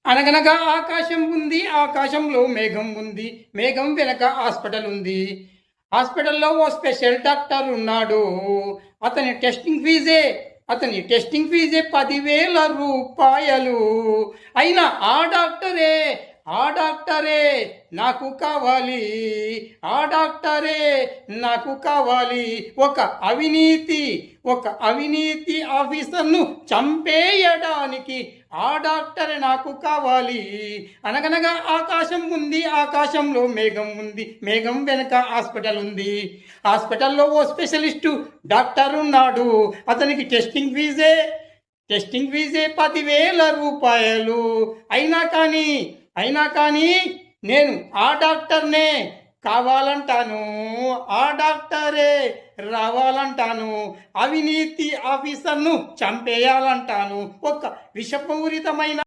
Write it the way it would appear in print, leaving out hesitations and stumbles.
అనగనగా ఆకాశం ఉంది, ఆకాశంలో మేఘం ఉంది, మేఘం వెనక హాస్పిటల్ ఉంది. హాస్పిటల్లో ఓ స్పెషల్ డాక్టర్ ఉన్నాడు. అతని టెస్టింగ్ ఫీజే 10,000 రూపాయలు. అయినా ఆ డాక్టరే నాకు కావాలి. ఆ డాక్టరే నాకు కావాలి. ఒక అవినీతి ఆఫీసర్ను చంపేయడానికి ఆ డాక్టర్ నాకు కావాలి. అనగనగా ఆకాశం ఉంది, ఆకాశంలో మేఘం ఉంది, మేఘం వెనక హాస్పిటల్ ఉంది. హాస్పిటల్లో ఓ స్పెషలిస్టు డాక్టర్ ఉన్నాడు. అతనికి టెస్టింగ్ ఫీజే 10,000 రూపాయలు. అయినా కానీ నేను ఆ డాక్టర్నే కావాలంటాను. ఆ డాక్టరే రావాలంటాను. అవినీతి ఆఫీసర్ను చంపేయాలంటాను. ఒక విషపూరితమైన